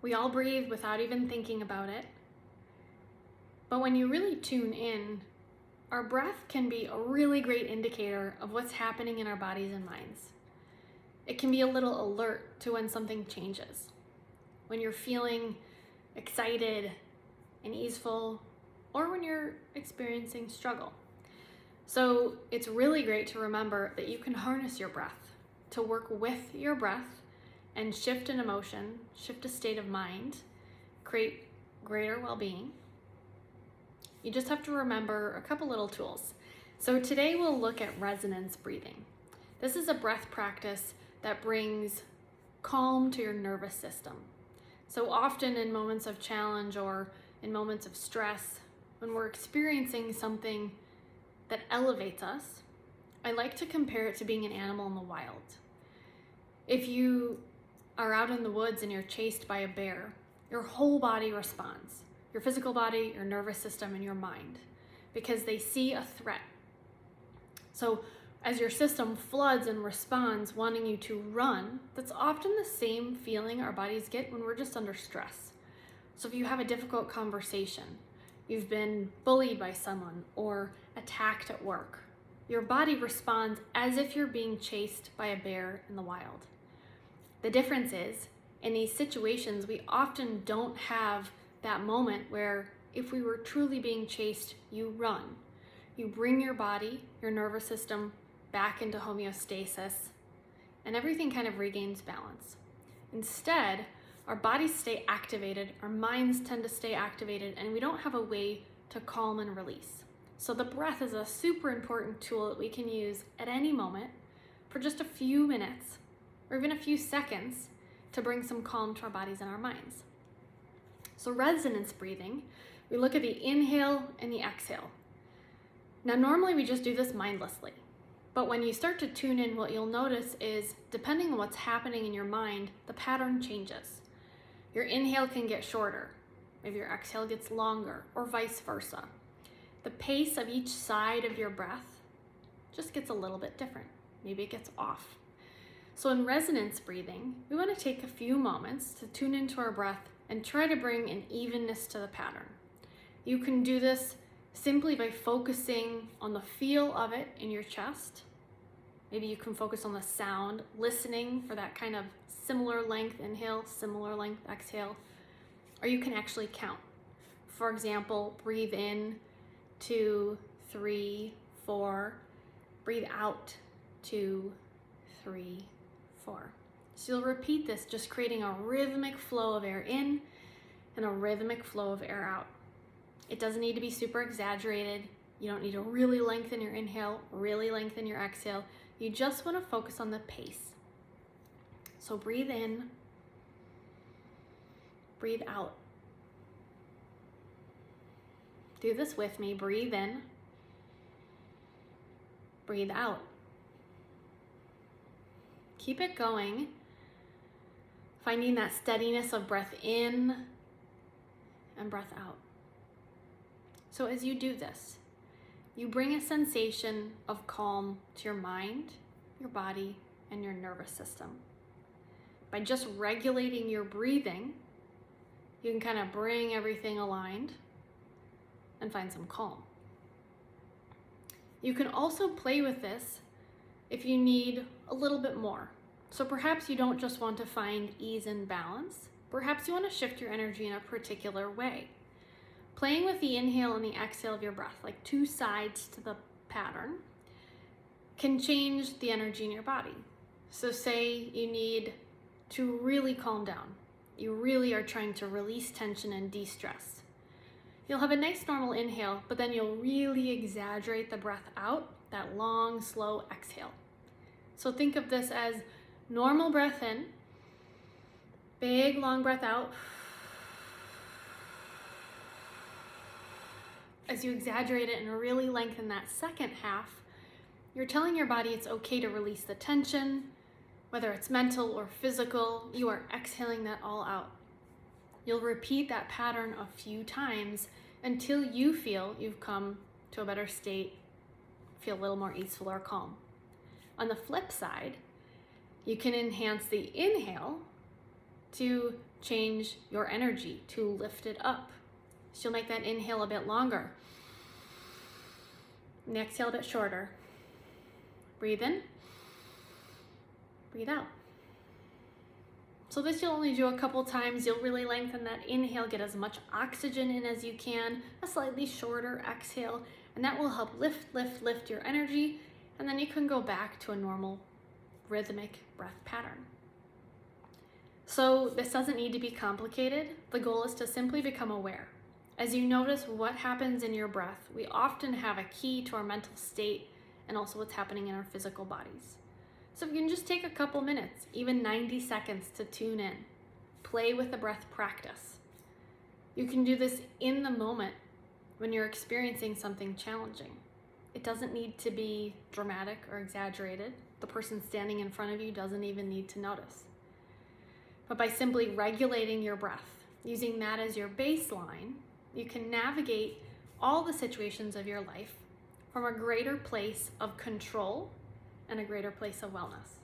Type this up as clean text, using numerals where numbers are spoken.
We all breathe without even thinking about it. But when you really tune in, our breath can be a really great indicator of what's happening in our bodies and minds. It can be a little alert to when something changes. When you're feeling excited and easeful, or when you're experiencing struggle. So it's really great to remember that you can harness your breath to work with your breath and shift an emotion, shift a state of mind, create greater well-being. You just have to remember a couple little tools. So today we'll look at resonance breathing. This is a breath practice that brings calm to your nervous system. So often in moments of challenge or in moments of stress, when we're experiencing something that elevates us, I like to compare it to being an animal in the wild. If you are out in the woods and you're chased by a bear, your whole body responds. Your physical body, your nervous system, and your mind, because they see a threat. So as your system floods and responds, wanting you to run, that's often the same feeling our bodies get when we're just under stress. So if you have a difficult conversation, you've been bullied by someone or attacked at work, your body responds as if you're being chased by a bear in the wild. The difference is, in these situations, we often don't have that moment where if we were truly being chased, you run. You bring your body, your nervous system back into homeostasis, and everything kind of regains balance. Instead, our bodies stay activated, our minds tend to stay activated, and we don't have a way to calm and release. So the breath is a super important tool that we can use at any moment for just a few minutes or even a few seconds to bring some calm to our bodies and our minds. So resonance breathing, we look at the inhale and the exhale. Now normally we just do this mindlessly, but when you start to tune in, what you'll notice is, depending on what's happening in your mind, the pattern changes. Your inhale can get shorter, maybe your exhale gets longer, or vice versa. The pace of each side of your breath just gets a little bit different. Maybe it gets off. So in resonance breathing, we want to take a few moments to tune into our breath and try to bring an evenness to the pattern. You can do this simply by focusing on the feel of it in your chest. Maybe you can focus on the sound, listening for that kind of similar length inhale, similar length exhale, or you can actually count. For example, breathe in 2, 3, 4, breathe out 2, 3, 4. So you'll repeat this, just creating a rhythmic flow of air in and a rhythmic flow of air out. It doesn't need to be super exaggerated. You don't need to really lengthen your inhale, really lengthen your exhale. You just want to focus on the pace. So breathe in, breathe out. Do this with me. Breathe in, breathe out. Keep it going, finding that steadiness of breath in and breath out. So as you do this, you bring a sensation of calm to your mind, your body, and your nervous system. By just regulating your breathing, you can kind of bring everything aligned and find some calm. You can also play with this if you need a little bit more. So perhaps you don't just want to find ease and balance. Perhaps you want to shift your energy in a particular way. Playing with the inhale and the exhale of your breath, like two sides to the pattern, can change the energy in your body. So say you need to really calm down. You really are trying to release tension and de-stress. You'll have a nice normal inhale, but then you'll really exaggerate the breath out, that long, slow exhale. So think of this as normal breath in, big, long breath out. As you exaggerate it and really lengthen that second half, you're telling your body it's okay to release the tension, whether it's mental or physical. You are exhaling that all out. You'll repeat that pattern a few times until you feel you've come to a better state, feel a little more easeful or calm. On the flip side, you can enhance the inhale to change your energy, to lift it up. So you'll make that inhale a bit longer. And exhale a bit shorter. Breathe in, breathe out. So this you'll only do a couple times. You'll really lengthen that inhale, get as much oxygen in as you can, a slightly shorter exhale, and that will help lift your energy, and then you can go back to a normal rhythmic breath pattern. So this doesn't need to be complicated. The goal is to simply become aware. As you notice what happens in your breath, we often have a key to our mental state and also what's happening in our physical bodies. So if you can just take a couple minutes, even 90 seconds to tune in, play with the breath practice. You can do this in the moment when you're experiencing something challenging. It doesn't need to be dramatic or exaggerated. The person standing in front of you doesn't even need to notice. But by simply regulating your breath, using that as your baseline, you can navigate all the situations of your life from a greater place of control and a greater place of wellness.